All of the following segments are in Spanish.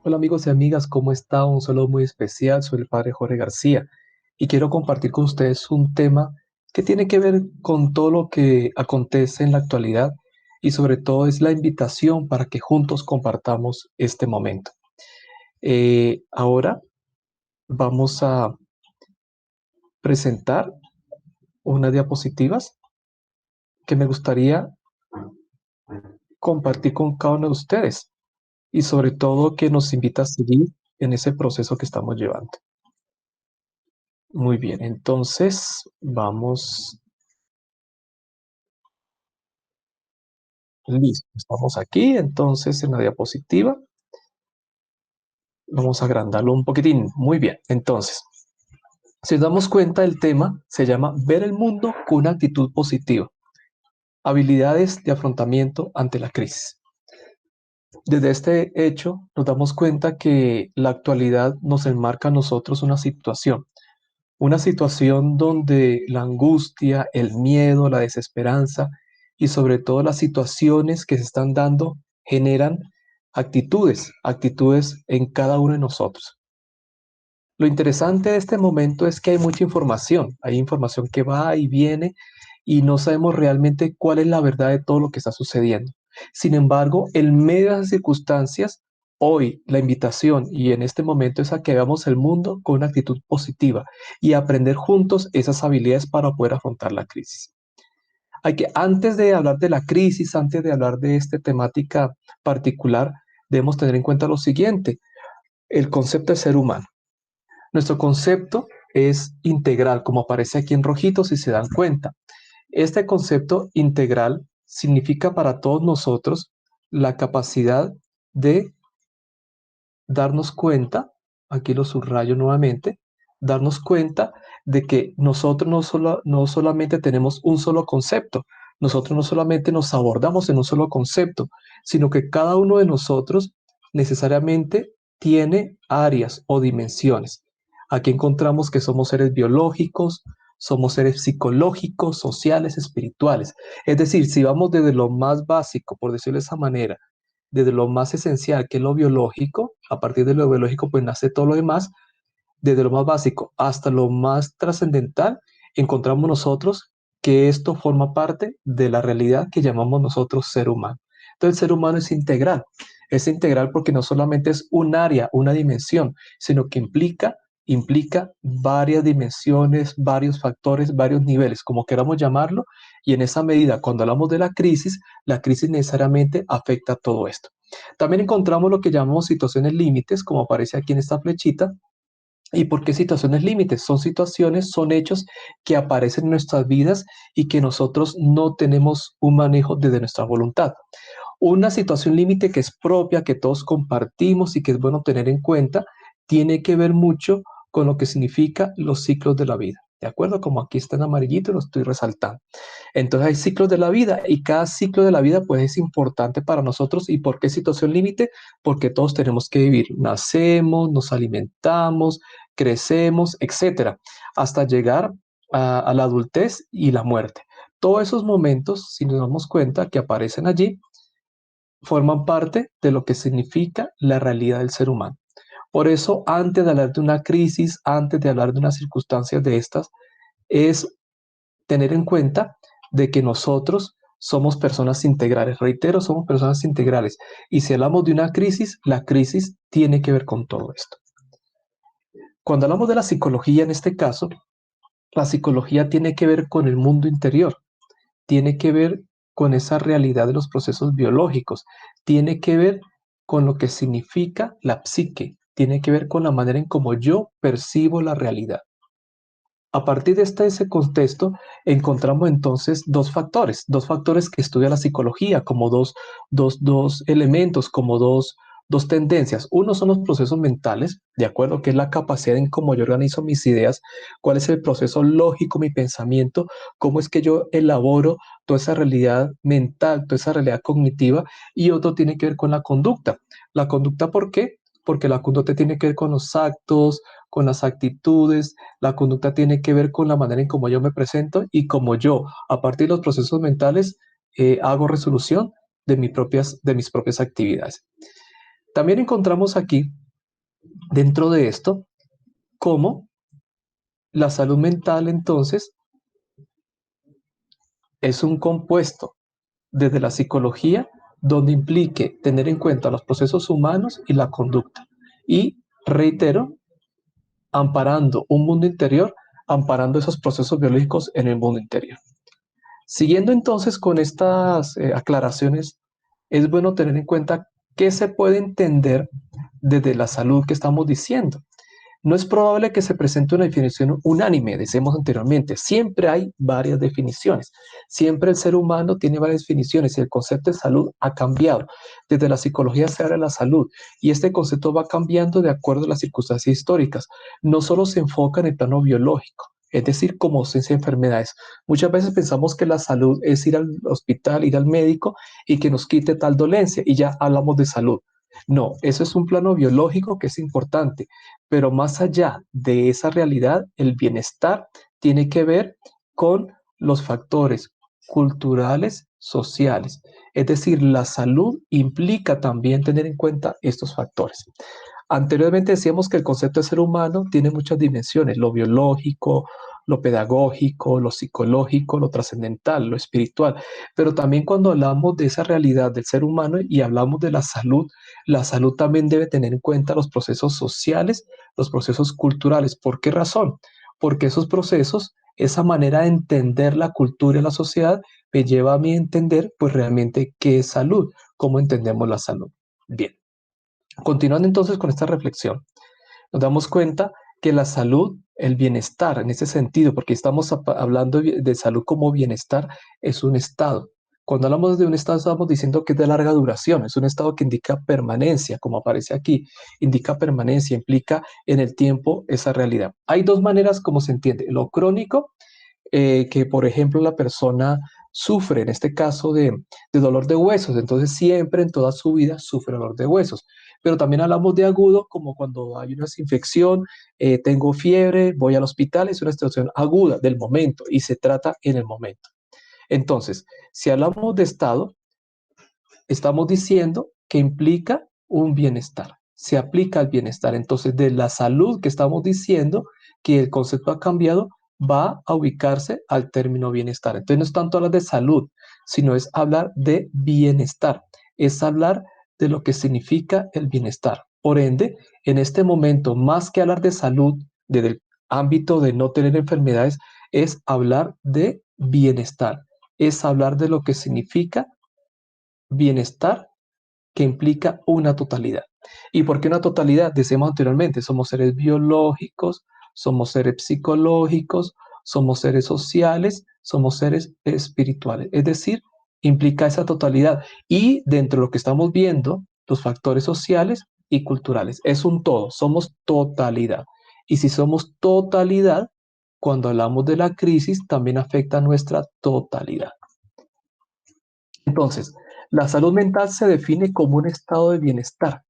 Hola amigos y amigas, ¿cómo está? Un saludo muy especial, soy el padre Jorge García y quiero compartir con ustedes un tema que tiene que ver con todo lo que acontece en la actualidad y sobre todo es la invitación para que juntos compartamos este momento. Ahora vamos a presentar unas diapositivas que me gustaría compartir con cada uno de ustedes y sobre todo que nos invita a seguir en ese proceso que estamos llevando. Muy bien, entonces vamos. Listo, estamos aquí, entonces en la diapositiva. Vamos a agrandarlo un poquitín. Muy bien, entonces, si nos damos cuenta, el tema se llama Ver el mundo con una actitud positiva. Habilidades de afrontamiento ante la crisis. Desde este hecho, nos damos cuenta que la actualidad nos enmarca a nosotros una situación donde la angustia, el miedo, la desesperanza y sobre todo las situaciones que se están dando generan actitudes en cada uno de nosotros. Lo interesante de este momento es que hay información que va y viene y no sabemos realmente cuál es la verdad de todo lo que está sucediendo. Sin embargo, en medio de las circunstancias, hoy la invitación y en este momento es a que veamos el mundo con una actitud positiva y aprender juntos esas habilidades para poder afrontar la crisis. Antes de hablar de la crisis, antes de hablar de esta temática particular, debemos tener en cuenta lo siguiente, el concepto de ser humano. Nuestro concepto es integral, como aparece aquí en rojito si se dan cuenta. Este concepto integral significa para todos nosotros la capacidad de darnos cuenta, aquí lo subrayo nuevamente, darnos cuenta de que nosotros no solamente tenemos un solo concepto, nosotros no solamente nos abordamos en un solo concepto, sino que cada uno de nosotros necesariamente tiene áreas o dimensiones. Aquí encontramos que somos seres biológicos, somos seres psicológicos, sociales, espirituales. Es decir, si vamos desde lo más básico, por decirlo de esa manera, desde lo más esencial, que es lo biológico, a partir de lo biológico pues nace todo lo demás, desde lo más básico hasta lo más trascendental, encontramos nosotros que esto forma parte de la realidad que llamamos nosotros ser humano. Entonces el ser humano es integral porque no solamente es un área, una dimensión, sino que implica varias dimensiones, varios factores, varios niveles, como queramos llamarlo, y en esa medida, cuando hablamos de la crisis necesariamente afecta a todo esto. También encontramos lo que llamamos situaciones límites, como aparece aquí en esta flechita. ¿Y por qué situaciones límites? Son situaciones, son hechos que aparecen en nuestras vidas y que nosotros no tenemos un manejo desde nuestra voluntad. Una situación límite que es propia, que todos compartimos y que es bueno tener en cuenta, tiene que ver mucho con lo que significa los ciclos de la vida. ¿De acuerdo? Como aquí está en amarillito, lo estoy resaltando. Entonces hay ciclos de la vida y cada ciclo de la vida pues es importante para nosotros. ¿Y por qué situación límite? Porque todos tenemos que vivir. Nacemos, nos alimentamos, crecemos, etcétera, hasta llegar a la adultez y la muerte. Todos esos momentos, si nos damos cuenta que aparecen allí, forman parte de lo que significa la realidad del ser humano. Por eso, antes de hablar de una crisis, antes de hablar de unas circunstancias de estas, es tener en cuenta de que nosotros somos personas integrales. Reitero, somos personas integrales. Y si hablamos de una crisis, la crisis tiene que ver con todo esto. Cuando hablamos de la psicología, en este caso, la psicología tiene que ver con el mundo interior, tiene que ver con esa realidad de los procesos biológicos, tiene que ver con lo que significa la psique, tiene que ver con la manera en cómo yo percibo la realidad. A partir de ese contexto, encontramos entonces dos factores que estudia la psicología como dos elementos, como dos tendencias. Uno son los procesos mentales, ¿de acuerdo? Que es la capacidad en cómo yo organizo mis ideas, cuál es el proceso lógico, mi pensamiento, cómo es que yo elaboro toda esa realidad mental, toda esa realidad cognitiva. Y otro tiene que ver con la conducta. ¿La conducta por qué? Porque la conducta tiene que ver con los actos, con las actitudes, la conducta tiene que ver con la manera en cómo yo me presento y cómo yo, a partir de los procesos mentales, hago resolución de mis propias actividades. También encontramos aquí, dentro de esto, cómo la salud mental entonces es un compuesto desde la psicología donde implique tener en cuenta los procesos humanos y la conducta. Y reitero, amparando un mundo interior, amparando esos procesos biológicos en el mundo interior. Siguiendo entonces con estas aclaraciones, es bueno tener en cuenta qué se puede entender desde la salud que estamos diciendo. No es probable que se presente una definición unánime, decíamos anteriormente. Siempre hay varias definiciones. Siempre el ser humano tiene varias definiciones y el concepto de salud ha cambiado. Desde la psicología se habla de la salud y este concepto va cambiando de acuerdo a las circunstancias históricas. No solo se enfoca en el plano biológico, es decir, como ausencia de enfermedades. Muchas veces pensamos que la salud es ir al hospital, ir al médico y que nos quite tal dolencia y ya hablamos de salud. No, eso es un plano biológico que es importante, pero más allá de esa realidad, el bienestar tiene que ver con los factores culturales, sociales. Es decir, la salud implica también tener en cuenta estos factores. Anteriormente decíamos que el concepto de ser humano tiene muchas dimensiones, lo biológico, lo pedagógico, lo psicológico, lo trascendental, lo espiritual, pero también cuando hablamos de esa realidad del ser humano y hablamos de la salud también debe tener en cuenta los procesos sociales, los procesos culturales. ¿Por qué razón? Porque esos procesos, esa manera de entender la cultura y la sociedad me lleva a mí a entender pues realmente qué es salud, cómo entendemos la salud. Bien. Continuando entonces con esta reflexión, nos damos cuenta que la salud, el bienestar en ese sentido, porque estamos hablando de salud como bienestar, es un estado. Cuando hablamos de un estado, estamos diciendo que es de larga duración, es un estado que indica permanencia, como aparece aquí, indica permanencia, implica en el tiempo esa realidad. Hay dos maneras como se entiende, lo crónico que, por ejemplo, la persona sufre, en este caso, de dolor de huesos, entonces siempre en toda su vida sufre dolor de huesos. Pero también hablamos de agudo, como cuando hay una infección, tengo fiebre, voy al hospital, es una situación aguda del momento y se trata en el momento. Entonces, si hablamos de estado, estamos diciendo que implica un bienestar, se aplica al bienestar. Entonces, de la salud que estamos diciendo, que el concepto ha cambiado, va a ubicarse al término bienestar. Entonces, no es tanto hablar de salud, sino es hablar de bienestar, es hablar de lo que significa el bienestar. Por ende, en este momento, más que hablar de salud, desde el ámbito de no tener enfermedades, es hablar de bienestar, es hablar de lo que significa bienestar que implica una totalidad. ¿Y por qué una totalidad? Decíamos anteriormente, somos seres biológicos, somos seres psicológicos, somos seres sociales, somos seres espirituales. Es decir, implica esa totalidad. Y dentro de lo que estamos viendo, los factores sociales y culturales. Es un todo, somos totalidad. Y si somos totalidad, cuando hablamos de la crisis, también afecta a nuestra totalidad. Entonces, la salud mental se define como un estado de bienestar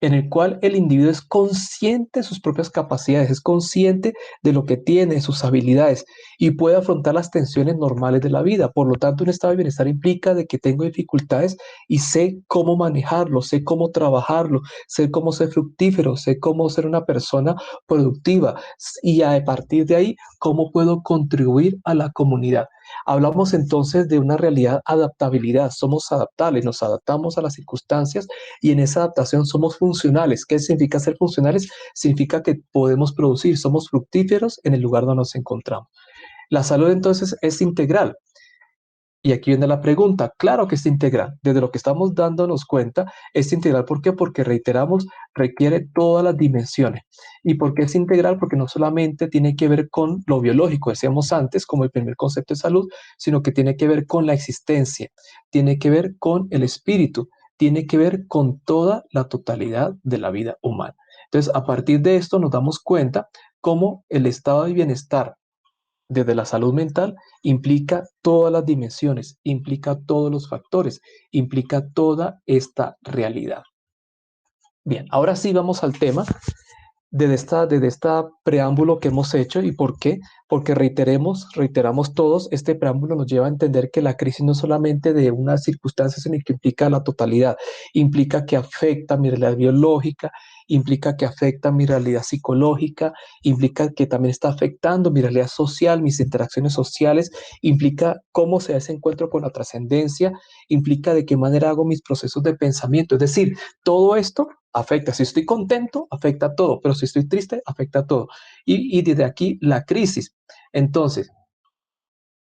en el cual el individuo es consciente de sus propias capacidades, es consciente de lo que tiene, de sus habilidades y puede afrontar las tensiones normales de la vida. Por lo tanto, un estado de bienestar implica de que tengo dificultades y sé cómo manejarlo, sé cómo trabajarlo, sé cómo ser fructífero, sé cómo ser una persona productiva y a partir de ahí, cómo puedo contribuir a la comunidad. Hablamos entonces de una realidad adaptabilidad, somos adaptables, nos adaptamos a las circunstancias y en esa adaptación somos funcionales. ¿Qué significa ser funcionales? Significa que podemos producir, somos fructíferos en el lugar donde nos encontramos. La salud entonces es integral. Y aquí viene la pregunta. Claro que es integral. Desde lo que estamos dándonos cuenta, es integral. ¿Por qué? Porque reiteramos, requiere todas las dimensiones. ¿Y por qué es integral? Porque no solamente tiene que ver con lo biológico, decíamos antes, como el primer concepto de salud, sino que tiene que ver con la existencia, tiene que ver con el espíritu, tiene que ver con toda la totalidad de la vida humana. Entonces, a partir de esto nos damos cuenta cómo el estado de bienestar desde la salud mental implica todas las dimensiones, implica todos los factores, implica toda esta realidad. Bien, ahora sí vamos al tema desde esta preámbulo que hemos hecho. ¿Y por qué? Porque reiteramos todos, este preámbulo nos lleva a entender que la crisis no es solamente de una circunstancia, sino que implica la totalidad, implica que afecta mi realidad biológica, implica que afecta mi realidad psicológica, implica que también está afectando mi realidad social, mis interacciones sociales, implica cómo se da ese encuentro con la trascendencia, implica de qué manera hago mis procesos de pensamiento. Es decir, todo esto afecta. Si estoy contento, afecta a todo, pero si estoy triste, afecta a todo. Y desde aquí la crisis. Entonces,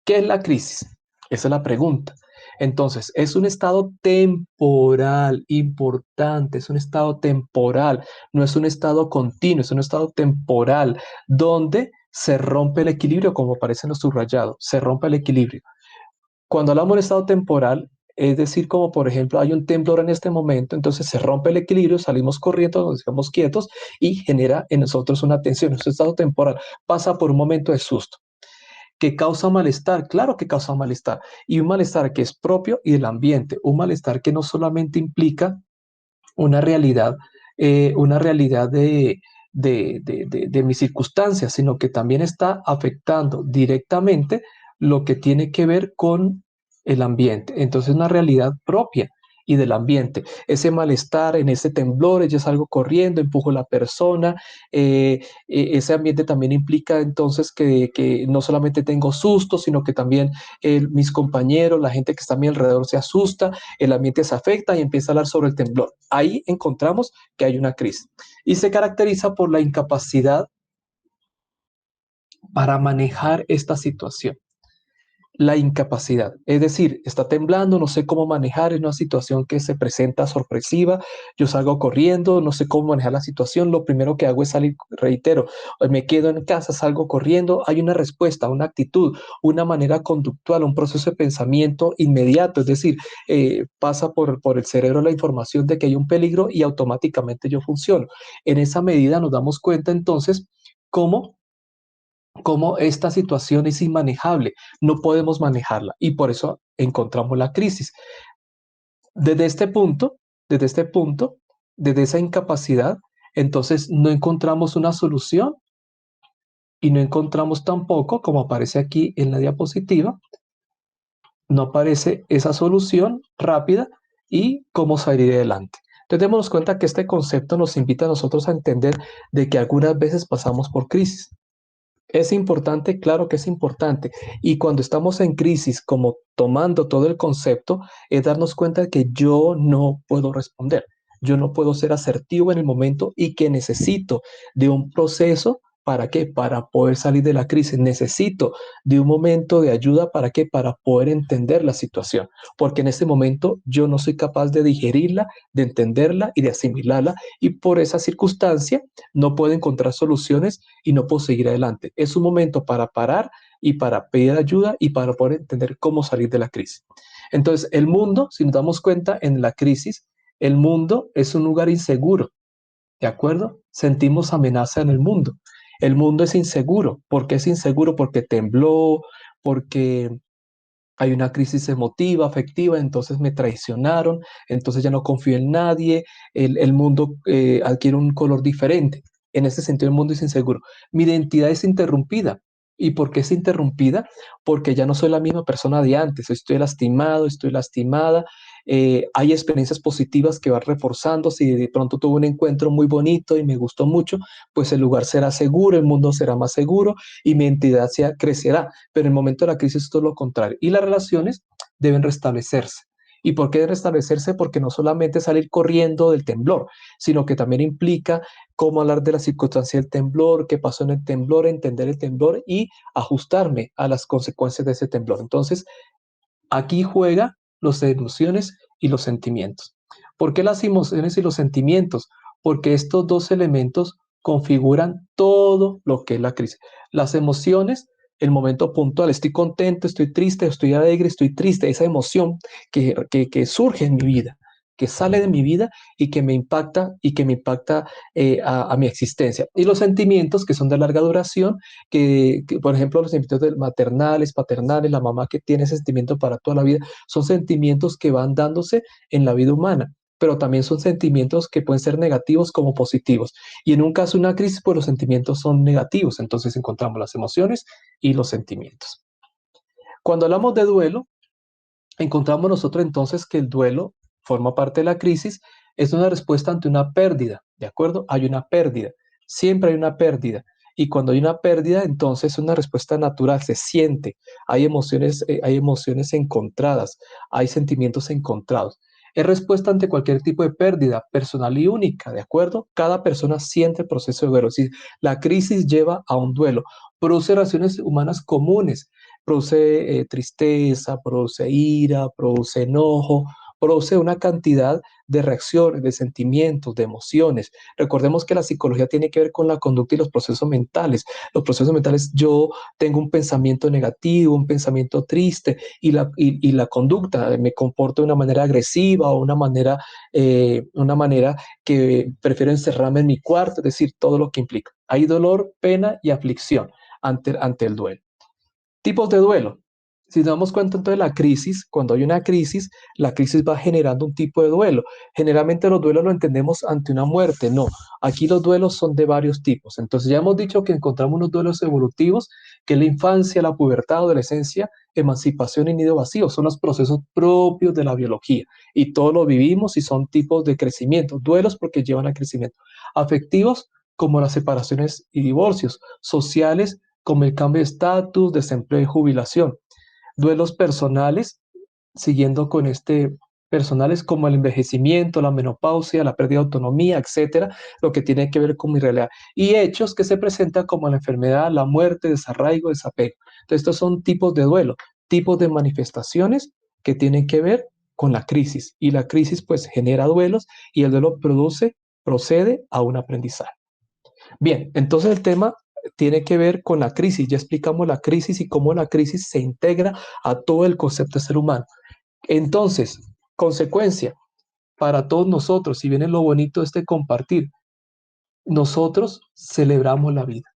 ¿qué es la crisis? Esa es la pregunta. Entonces, es un estado temporal importante, es un estado temporal, no es un estado continuo, es un estado temporal donde se rompe el equilibrio, como aparece en los subrayados, se rompe el equilibrio. Cuando hablamos de estado temporal, es decir, como por ejemplo hay un temblor en este momento, entonces se rompe el equilibrio, salimos corriendo, nos quedamos quietos y genera en nosotros una tensión. Ese estado temporal pasa por un momento de susto. ¿Que causa malestar? Claro que causa malestar. Y un malestar que es propio y del ambiente. Un malestar que no solamente implica una realidad de mis circunstancias, sino que también está afectando directamente lo que tiene que ver con el ambiente. Entonces, una realidad propia y del ambiente. Ese malestar, en ese temblor, yo salgo corriendo, empujo a la persona. Ese ambiente también implica entonces que no solamente tengo susto, sino que también mis compañeros, la gente que está a mi alrededor se asusta, el ambiente se afecta y empieza a hablar sobre el temblor. Ahí encontramos que hay una crisis y se caracteriza por la incapacidad para manejar esta situación. La incapacidad, es decir, está temblando, no sé cómo manejar, es una situación que se presenta sorpresiva, yo salgo corriendo, no sé cómo manejar la situación, lo primero que hago es salir, reitero, me quedo en casa, salgo corriendo, hay una respuesta, una actitud, una manera conductual, un proceso de pensamiento inmediato, es decir, pasa por el cerebro la información de que hay un peligro y automáticamente yo funciono. En esa medida nos damos cuenta entonces cómo esta situación es inmanejable, no podemos manejarla y por eso encontramos la crisis. Desde este punto, desde este punto, desde esa incapacidad, entonces no encontramos una solución y no encontramos tampoco, como aparece aquí en la diapositiva, no aparece esa solución rápida y cómo salir adelante. Entonces, démonos cuenta que este concepto nos invita a nosotros a entender de que algunas veces pasamos por crisis. Es importante, claro que es importante. Y cuando estamos en crisis, como tomando todo el concepto, es darnos cuenta de que yo no puedo responder. Yo no puedo ser asertivo en el momento y que necesito de un proceso. ¿Para qué? Para poder salir de la crisis. Necesito de un momento de ayuda. ¿Para qué? Para poder entender la situación. Porque en este momento yo no soy capaz de digerirla, de entenderla y de asimilarla. Y por esa circunstancia no puedo encontrar soluciones y no puedo seguir adelante. Es un momento para parar y para pedir ayuda y para poder entender cómo salir de la crisis. Entonces, el mundo, si nos damos cuenta en la crisis, el mundo es un lugar inseguro, ¿de acuerdo? Sentimos amenaza en el mundo. El mundo es inseguro. ¿Por qué es inseguro? Porque tembló, porque hay una crisis emotiva, afectiva, entonces me traicionaron, entonces ya no confío en nadie, el mundo adquiere un color diferente. En ese sentido, el mundo es inseguro. Mi identidad es interrumpida. ¿Y por qué es interrumpida? Porque ya no soy la misma persona de antes. Estoy lastimado, estoy lastimada. Hay experiencias positivas que van reforzando. Si de pronto tuve un encuentro muy bonito y me gustó mucho, pues el lugar será seguro, el mundo será más seguro y mi identidad crecerá. Pero en el momento de la crisis es todo lo contrario. Y las relaciones deben restablecerse. ¿Y por qué restablecerse? Porque no solamente salir corriendo del temblor, sino que también implica cómo hablar de la circunstancia del temblor, qué pasó en el temblor, entender el temblor y ajustarme a las consecuencias de ese temblor. Entonces, aquí juega las emociones y los sentimientos. ¿Por qué las emociones y los sentimientos? Porque estos dos elementos configuran todo lo que es la crisis. Las emociones, el momento puntual, estoy contento, estoy triste, estoy alegre, estoy triste, esa emoción que surge en mi vida, que sale de mi vida y que me impacta a mi existencia. Y los sentimientos que son de larga duración, por ejemplo, los sentimientos maternales, paternales, la mamá que tiene ese sentimiento para toda la vida, son sentimientos que van dándose en la vida humana. pero también son sentimientos que pueden ser negativos como positivos. Y en un caso de una crisis, pues los sentimientos son negativos, entonces encontramos las emociones y los sentimientos. Cuando hablamos de duelo, encontramos nosotros entonces que el duelo forma parte de la crisis, es una respuesta ante una pérdida, ¿de acuerdo? Hay una pérdida, siempre hay una pérdida. Y cuando hay una pérdida, entonces es una respuesta natural, se siente, hay emociones encontradas, hay sentimientos encontrados. Es respuesta ante cualquier tipo de pérdida personal y única, ¿de acuerdo? Cada persona siente el proceso de duelo. Si la crisis lleva a un duelo, produce relaciones humanas comunes, produce tristeza, produce ira, produce enojo, produce una cantidad de reacciones, de sentimientos, de emociones. Recordemos que la psicología tiene que ver con la conducta y los procesos mentales. Los procesos mentales, yo tengo un pensamiento negativo, un pensamiento triste y la conducta, me comporto de una manera agresiva o una manera que prefiero encerrarme en mi cuarto, es decir, todo lo que implica. Hay dolor, pena y aflicción ante el duelo. Tipos de duelo. Si nos damos cuenta entonces de la crisis, cuando hay una crisis, la crisis va generando un tipo de duelo. Generalmente los duelos lo entendemos ante una muerte, no. Aquí los duelos son de varios tipos. Entonces ya hemos dicho que encontramos unos duelos evolutivos, que es la infancia, la pubertad, adolescencia, emancipación y nido vacío. Son los procesos propios de la biología y todos lo vivimos y son tipos de crecimiento. Duelos porque llevan a crecimiento. Afectivos como las separaciones y divorcios. Sociales como el cambio de estatus, desempleo y jubilación. Duelos personales, siguiendo con personales como el envejecimiento, la menopausia, la pérdida de autonomía, etcétera, lo que tiene que ver con mi realidad. Y hechos que se presentan como la enfermedad, la muerte, desarraigo, desapego. Entonces, estos son tipos de duelo, tipos de manifestaciones que tienen que ver con la crisis. Y la crisis, pues, genera duelos y el duelo procede a un aprendizaje. Bien, entonces el tema tiene que ver con la crisis. Ya explicamos la crisis y cómo la crisis se integra a todo el concepto de ser humano. Entonces, consecuencia para todos nosotros, si viene lo bonito de este compartir, nosotros celebramos la vida.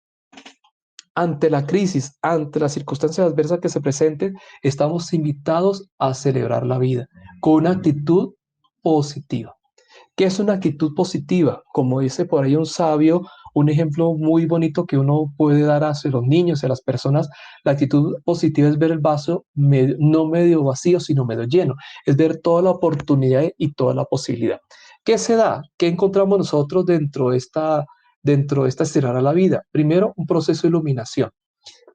Ante la crisis, ante las circunstancias adversas que se presenten, estamos invitados a celebrar la vida con una actitud positiva. ¿Qué es una actitud positiva? Como dice por ahí un sabio, un ejemplo muy bonito que uno puede dar hacia los niños y a las personas, la actitud positiva es ver el vaso no medio vacío, sino medio lleno, es ver toda la oportunidad y toda la posibilidad. ¿Qué se da? ¿Qué encontramos nosotros dentro de esta estirada a la vida? Primero, un proceso de iluminación.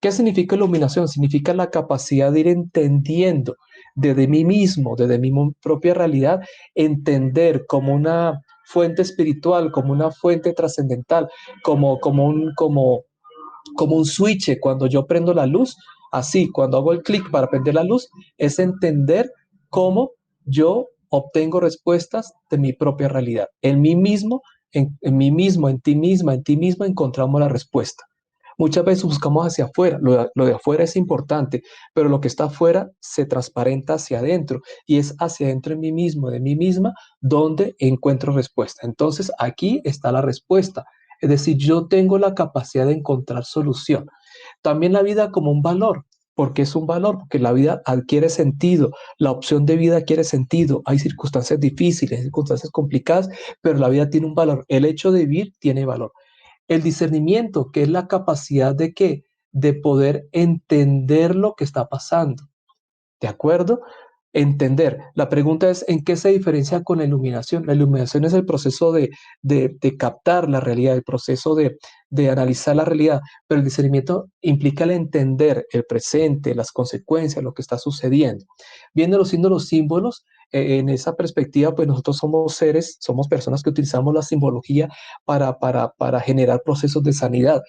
¿Qué significa iluminación? Significa la capacidad de ir entendiendo desde mí mismo, desde mi propia realidad, entender como una fuente espiritual, como una fuente trascendental, como un switch cuando yo prendo la luz, así, cuando hago el clic para prender la luz, es entender cómo yo obtengo respuestas de mi propia realidad. En mí mismo, en mí mismo, en ti mismo encontramos la respuesta. Muchas veces buscamos hacia afuera, lo de afuera es importante, pero lo que está afuera se transparenta hacia adentro y es hacia adentro en mí mismo, de mí misma, donde encuentro respuesta. Entonces aquí está la respuesta, es decir, yo tengo la capacidad de encontrar solución. También la vida como un valor. ¿Porque es un valor? Porque la vida adquiere sentido, la opción de vida adquiere sentido. Hay circunstancias difíciles, circunstancias complicadas, pero la vida tiene un valor. El hecho de vivir tiene valor. El discernimiento, que es la capacidad de qué? De poder entender lo que está pasando. ¿De acuerdo? Entender. La pregunta es, ¿en qué se diferencia con la iluminación? La iluminación es el proceso de captar la realidad, el proceso de analizar la realidad, pero el discernimiento implica el entender el presente, las consecuencias, lo que está sucediendo. Viendo los símbolos, en esa perspectiva, pues nosotros somos seres, somos personas que utilizamos la simbología para generar procesos de sanidad.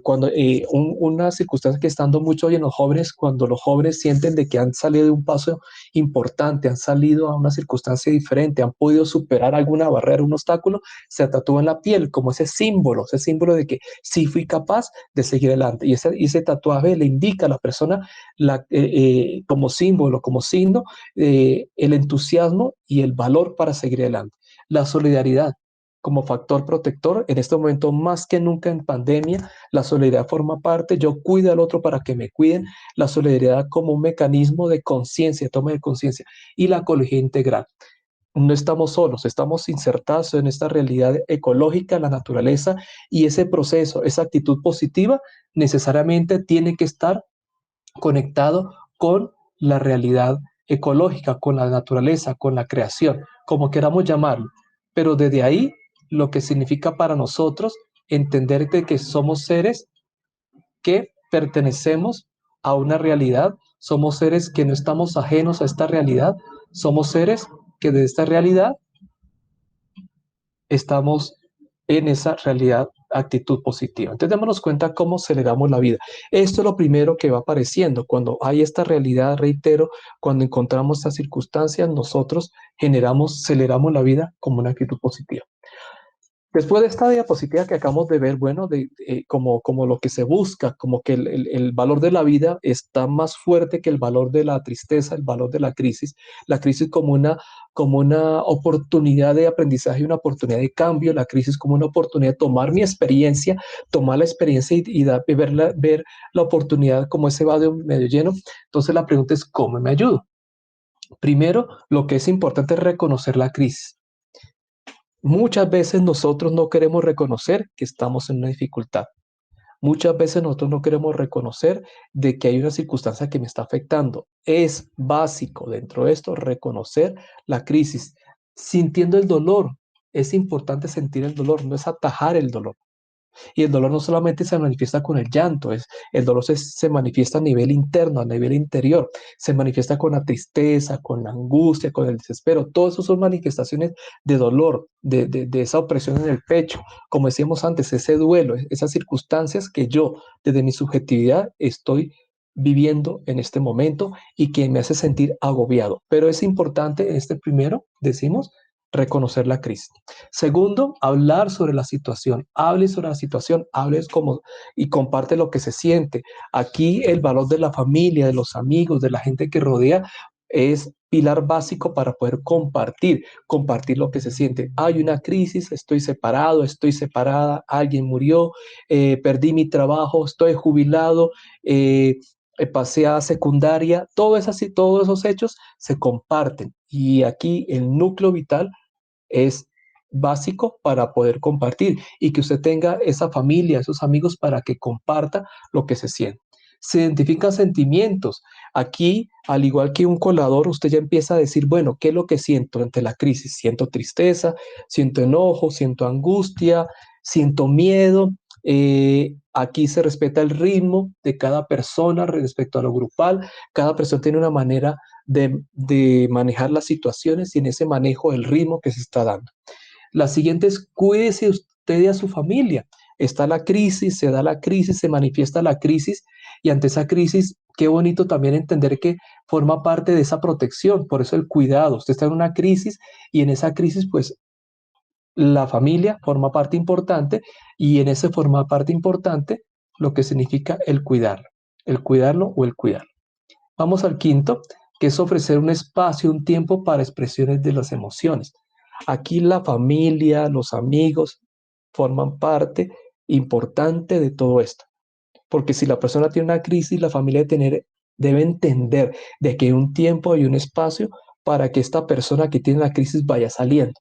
Una circunstancia que está dando mucho hoy en los jóvenes, cuando los jóvenes sienten de que han salido de un paso importante, han salido a una circunstancia diferente, han podido superar alguna barrera, un obstáculo, se tatúa en la piel como ese símbolo de que sí fui capaz de seguir adelante. Y ese tatuaje le indica a la persona como símbolo, como signo, el entusiasmo y el valor para seguir adelante. La solidaridad como factor protector, en este momento más que nunca en pandemia, la solidaridad forma parte, yo cuido al otro para que me cuiden, la solidaridad como un mecanismo de conciencia, toma de conciencia, y la ecología integral. No estamos solos, estamos insertados en esta realidad ecológica, la naturaleza, y ese proceso, esa actitud positiva, necesariamente tiene que estar conectado con la realidad ecológica, con la naturaleza, con la creación, como queramos llamarlo. Pero desde ahí, lo que significa para nosotros entender de que somos seres que pertenecemos a una realidad, somos seres que no estamos ajenos a esta realidad, somos seres que de esta realidad estamos en esa realidad, actitud positiva. Entonces, démonos cuenta cómo aceleramos la vida. Esto es lo primero que va apareciendo. Cuando hay esta realidad, reitero, cuando encontramos estas circunstancias, nosotros aceleramos la vida como una actitud positiva. Después de esta diapositiva que acabamos de ver, bueno, como lo que se busca, como que el valor de la vida está más fuerte que el valor de la tristeza, el valor de la crisis como una oportunidad de aprendizaje, una oportunidad de cambio, la crisis como una oportunidad de tomar mi experiencia, tomar la experiencia ver la oportunidad como ese vaso medio lleno. Entonces la pregunta es, ¿cómo me ayudo? Primero, lo que es importante es reconocer la crisis. Muchas veces nosotros no queremos reconocer que estamos en una dificultad. Muchas veces nosotros no queremos reconocer de que hay una circunstancia que me está afectando. Es básico dentro de esto reconocer la crisis. Sintiendo el dolor, es importante sentir el dolor, no es atajar el dolor. Y el dolor no solamente se manifiesta con el llanto, el dolor se manifiesta a nivel interno, a nivel interior, se manifiesta con la tristeza, con la angustia, con el desespero. Todo eso son manifestaciones de dolor, de esa opresión en el pecho. Como decíamos antes, ese duelo, esas circunstancias que yo, desde mi subjetividad, estoy viviendo en este momento y que me hace sentir agobiado. Pero es importante en este primero, decimos, reconocer la crisis. Segundo, hablar sobre la situación. Hable sobre la situación, hables como y comparte lo que se siente. Aquí el valor de la familia, de los amigos, de la gente que rodea es pilar básico para poder compartir lo que se siente. Hay una crisis, estoy separado, estoy separada, alguien murió, perdí mi trabajo, estoy jubilado, pasé a secundaria, todos esos hechos se comparten. Y aquí el núcleo vital es básico para poder compartir y que usted tenga esa familia, esos amigos para que comparta lo que se siente. Se identifican sentimientos. Aquí, al igual que un colador, usted ya empieza a decir, bueno, ¿qué es lo que siento ante la crisis? Siento tristeza, siento enojo, siento angustia, siento miedo. Aquí se respeta el ritmo de cada persona respecto a lo grupal. Cada persona tiene una manera de manejar las situaciones y en ese manejo el ritmo que se está dando. La siguiente es cuídese usted y a su familia. Está la crisis, se da la crisis, se manifiesta la crisis y ante esa crisis, qué bonito también entender que forma parte de esa protección, por eso el cuidado. Usted está en una crisis y en esa crisis, pues la familia forma parte importante y en ese forma parte importante lo que significa el cuidarlo o el cuidar. Vamos al quinto, que es ofrecer un espacio, un tiempo para expresiones de las emociones. Aquí la familia, los amigos forman parte importante de todo esto. Porque si la persona tiene una crisis, la familia debe entender de que hay un tiempo y un espacio para que esta persona que tiene la crisis vaya saliendo.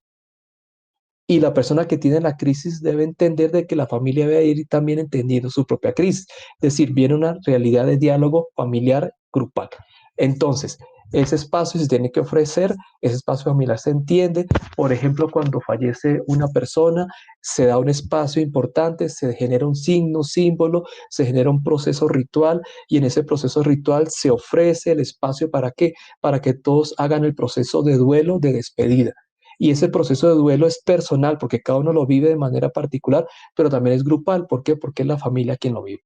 Y la persona que tiene la crisis debe entender de que la familia debe ir también entendiendo su propia crisis. Es decir, viene una realidad de diálogo familiar grupal. Entonces, ese espacio se tiene que ofrecer, ese espacio familiar se entiende. Por ejemplo, cuando fallece una persona, se da un espacio importante, se genera un signo, símbolo, se genera un proceso ritual y en ese proceso ritual se ofrece el espacio para qué, para que todos hagan el proceso de duelo, de despedida. Y ese proceso de duelo es personal porque cada uno lo vive de manera particular, pero también es grupal. ¿Por qué? Porque es la familia quien lo vive.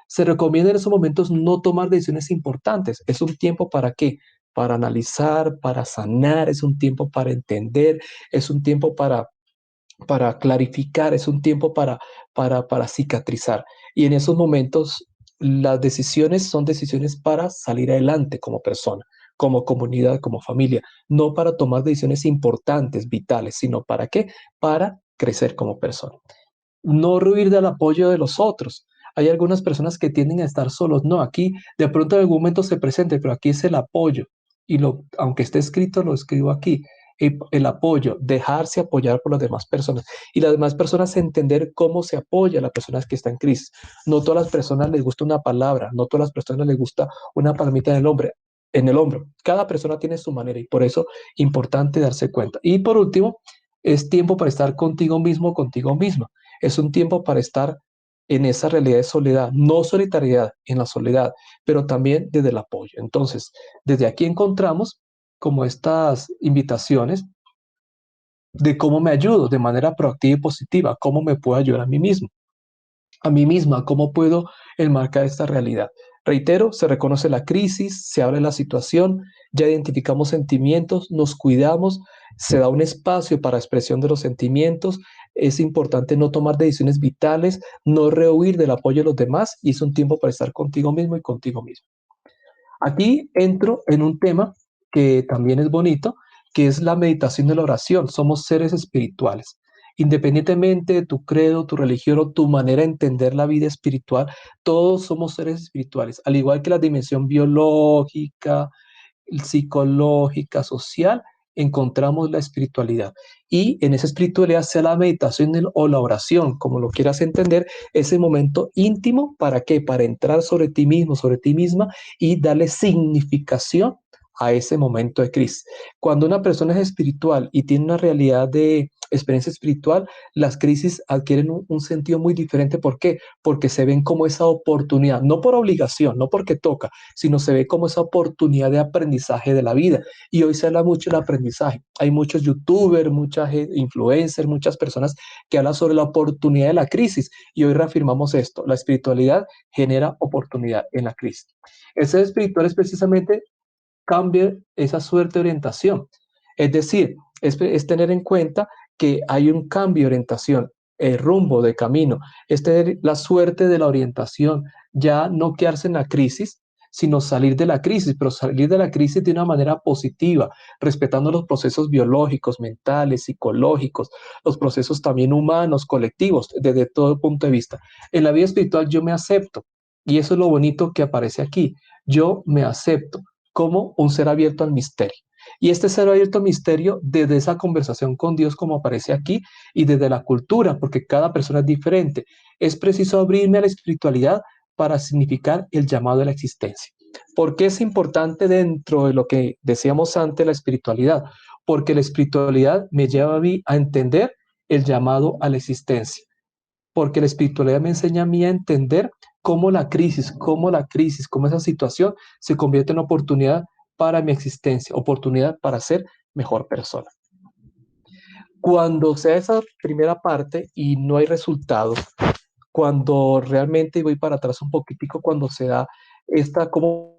Se recomienda en esos momentos no tomar decisiones importantes. Es un tiempo para qué? Para analizar, para sanar, es un tiempo para entender, es un tiempo para clarificar, es un tiempo para cicatrizar. Y en esos momentos las decisiones son decisiones para salir adelante como persona, como comunidad, como familia, no para tomar decisiones importantes, vitales, sino para qué? Para crecer como persona. No huir del apoyo de los otros. Hay algunas personas que tienden a estar solos. No, aquí de pronto en algún momento se presente, pero aquí es el apoyo. Aunque esté escrito, lo escribo aquí. el apoyo, dejarse apoyar por las demás personas y las demás personas entender cómo se apoya a las personas que están en crisis. No todas las personas les gusta una palabra, no todas las personas les gusta una palmita en el hombro. En el hombro. Cada persona tiene su manera y por eso importante darse cuenta. Y por último, es tiempo para estar contigo mismo, contigo misma. Es un tiempo para estar en esa realidad de soledad, no solitariedad, en la soledad, pero también desde el apoyo. Entonces, desde aquí encontramos como estas invitaciones de cómo me ayudo de manera proactiva y positiva, cómo me puedo ayudar a mí mismo, a mí misma, cómo puedo enmarcar esta realidad. Reitero, se reconoce la crisis, se habla de la situación, ya identificamos sentimientos, nos cuidamos, se da un espacio para expresión de los sentimientos, es importante no tomar decisiones vitales, no rehuir del apoyo de los demás y es un tiempo para estar contigo mismo y contigo mismo. Aquí entro en un tema que también es bonito, que es la meditación de la oración. Somos seres espirituales. Independientemente de tu credo, tu religión o tu manera de entender la vida espiritual, todos somos seres espirituales, al igual que la dimensión biológica, psicológica, social, encontramos la espiritualidad. Y en esa espiritualidad, sea la meditación o la oración, como lo quieras entender, ese momento íntimo, ¿para qué? Para entrar sobre ti mismo, sobre ti misma y darle significación a ese momento de crisis. Cuando una persona es espiritual y tiene una realidad de experiencia espiritual, las crisis adquieren un sentido muy diferente. ¿Por qué? Porque se ven como esa oportunidad, no por obligación, no porque toca, sino se ve como esa oportunidad de aprendizaje de la vida. Y hoy se habla mucho del aprendizaje. Hay muchos youtubers, muchas influencers, muchas personas que hablan sobre la oportunidad de la crisis. Y hoy reafirmamos esto, la espiritualidad genera oportunidad en la crisis. Ese espiritual es precisamente cambie esa suerte de orientación. Es decir, es tener en cuenta que hay un cambio de orientación, el rumbo de camino, es tener la suerte de la orientación, ya no quedarse en la crisis, sino salir de la crisis, pero salir de la crisis de una manera positiva, respetando los procesos biológicos, mentales, psicológicos, los procesos también humanos, colectivos, desde todo punto de vista. En la vida espiritual yo me acepto, y eso es lo bonito que aparece aquí. Yo me acepto como un ser abierto al misterio. Y este ser abierto al misterio desde esa conversación con Dios como aparece aquí y desde la cultura, porque cada persona es diferente. Es preciso abrirme a la espiritualidad para significar el llamado de la existencia. ¿Por qué es importante dentro de lo que decíamos antes la espiritualidad? Porque la espiritualidad me lleva a mí a entender el llamado a la existencia, porque la espiritualidad me enseña a mí a entender cómo esa situación se convierte en oportunidad para mi existencia, oportunidad para ser mejor persona. Cuando sea esa primera parte y no hay resultados, cuando realmente voy para atrás un poquitico, cuando se da esta, cómo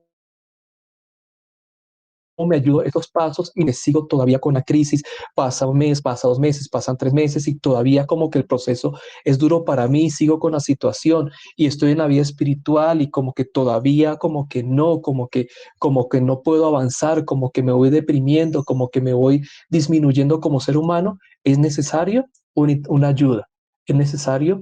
me ayudo estos pasos y me sigo todavía con la crisis. Pasa un mes, pasa 2 meses, pasan 3 meses y todavía como que el proceso es duro para mí, sigo con la situación y estoy en la vida espiritual y como que todavía como que no puedo avanzar, como que me voy deprimiendo, como que me voy disminuyendo como ser humano. Es necesario una ayuda, es necesario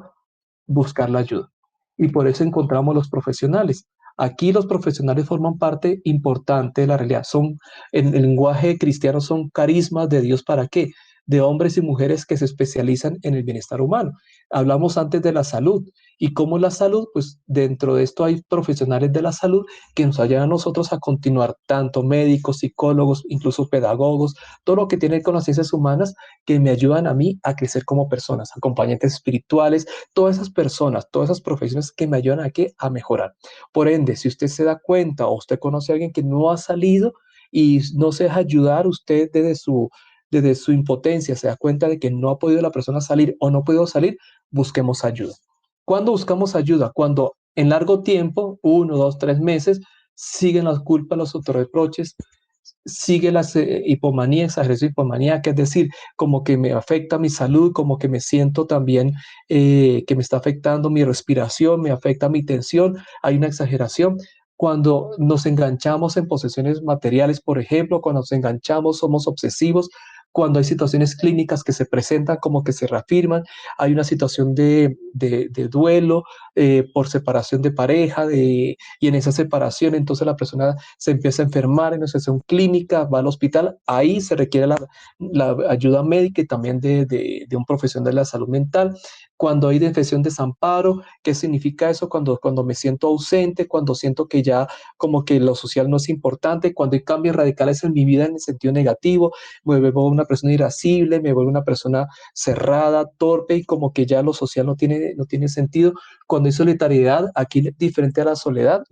buscar la ayuda. Y por eso encontramos los profesionales. Aquí los profesionales forman parte importante de la realidad. Son, en el lenguaje cristiano, son carismas de Dios. ¿Para qué? De hombres y mujeres que se especializan en el bienestar humano. Hablamos antes de la salud. ¿Y cómo la salud? Pues dentro de esto hay profesionales de la salud que nos ayudan a nosotros a continuar, tanto médicos, psicólogos, incluso pedagogos, todo lo que tiene con las ciencias humanas que me ayudan a mí a crecer como personas, acompañantes espirituales, todas esas personas, todas esas profesiones que me ayudan a mejorar. Por ende, si usted se da cuenta o usted conoce a alguien que no ha salido y no se deja ayudar, usted desde su impotencia se da cuenta de que no ha podido la persona salir o no ha podido salir, busquemos ayuda. ¿Cuándo buscamos ayuda? Cuando en largo tiempo, 1, 2, 3 meses, siguen las culpas, los autorreproches, sigue la hipomanía, exageración hipomaníaca, es decir, como que me afecta mi salud, como que me siento también que me está afectando mi respiración, me afecta mi tensión, hay una exageración. Cuando nos enganchamos en posesiones materiales, por ejemplo, cuando nos enganchamos, somos obsesivos, cuando hay situaciones clínicas que se presentan como que se reafirman, hay una situación de duelo por separación de pareja, y en esa separación entonces la persona se empieza a enfermar en una situación clínica, va al hospital, ahí se requiere la ayuda médica y también de un profesional de la salud mental. Cuando hay defección de desamparo, ¿qué significa eso? Cuando me siento ausente, cuando siento que ya como que lo social no es importante, cuando hay cambios radicales en mi vida en el sentido negativo, me vuelvo una persona irascible, me vuelvo una persona cerrada, torpe y como que ya lo social no tiene sentido. Cuando hay solidaridad, aquí diferente a la soledad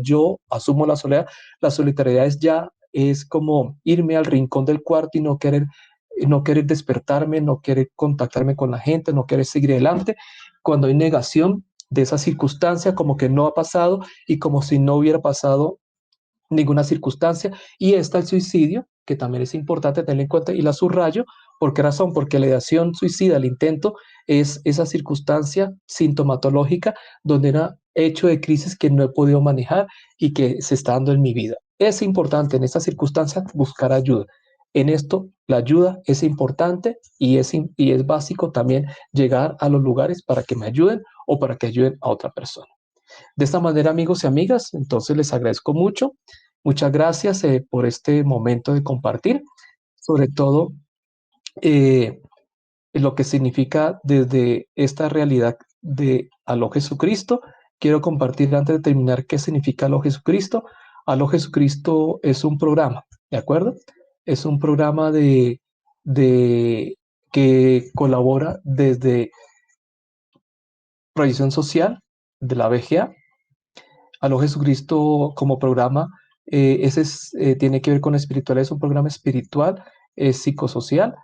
yo asumo la solidaridad es como irme al rincón del cuarto y no querer despertarme, no querer contactarme con la gente, no querer seguir adelante. Cuando hay negación de esa circunstancia, como que no ha pasado y como si no hubiera pasado ninguna circunstancia. Y está el suicidio, que también es importante tener en cuenta y la subrayo. ¿Por qué razón? Porque la ideación suicida, el intento, es esa circunstancia sintomatológica donde era hecho de crisis que no he podido manejar y que se está dando en mi vida. Es importante en esta circunstancia buscar ayuda. En esto, la ayuda es importante y es básico también llegar a los lugares para que me ayuden o para que ayuden a otra persona. De esta manera, amigos y amigas, entonces les agradezco mucho. Muchas gracias por este momento de compartir, sobre todo eh, lo que significa desde esta realidad de Aló Jesucristo. Quiero compartir antes de terminar qué significa Aló Jesucristo. Aló Jesucristo es un programa, ¿de acuerdo? Es un programa de que colabora desde Proyección Social de la VGA. Aló Jesucristo como programa, tiene que ver con espiritualidad, es un programa espiritual, psicosocial,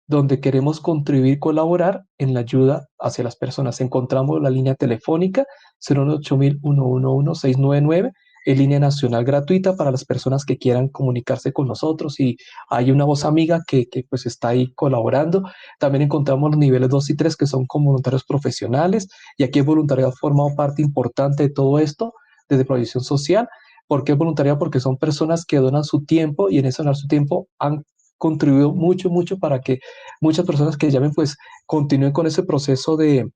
donde queremos contribuir, colaborar en la ayuda hacia las personas. Encontramos la línea telefónica 018-111-699, en línea nacional gratuita para las personas que quieran comunicarse con nosotros y hay una voz amiga que pues está ahí colaborando. También encontramos los niveles 2 y 3 que son con voluntarios profesionales y aquí el voluntariado ha formado parte importante de todo esto desde Proyección Social. ¿Por qué voluntariado? Porque son personas que donan su tiempo y en ese donar su tiempo han contribuido mucho, mucho para que muchas personas que llamen, pues continúen con ese proceso de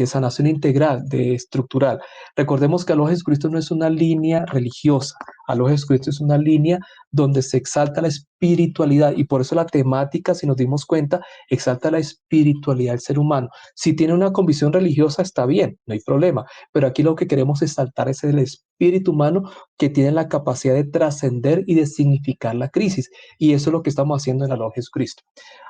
sanación integral, de estructural. Recordemos que Aloha Jesucristo no es una línea religiosa, Aloha Jesucristo es una línea donde se exalta la espiritualidad y por eso la temática, si nos dimos cuenta, exalta la espiritualidad del ser humano. Si tiene una convicción religiosa, está bien, no hay problema, pero aquí lo que queremos exaltar es el espíritu humano que tiene la capacidad de trascender y de significar la crisis. Y eso es lo que estamos haciendo en Aloha Jesucristo.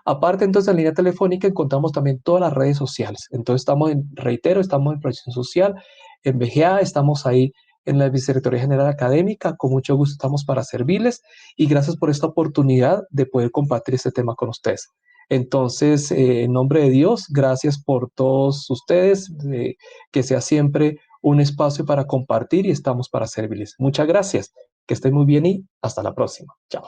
Aparte, entonces, en línea telefónica encontramos también todas las redes sociales. Entonces, reitero, estamos en Proyección Social, en VGA, estamos ahí en la Vicerrectoría General Académica. Con mucho gusto estamos para servirles y gracias por esta oportunidad de poder compartir este tema con ustedes. Entonces, en nombre de Dios, gracias por todos ustedes, que sea siempre un espacio para compartir y estamos para servirles. Muchas gracias, que estén muy bien y hasta la próxima. Chao.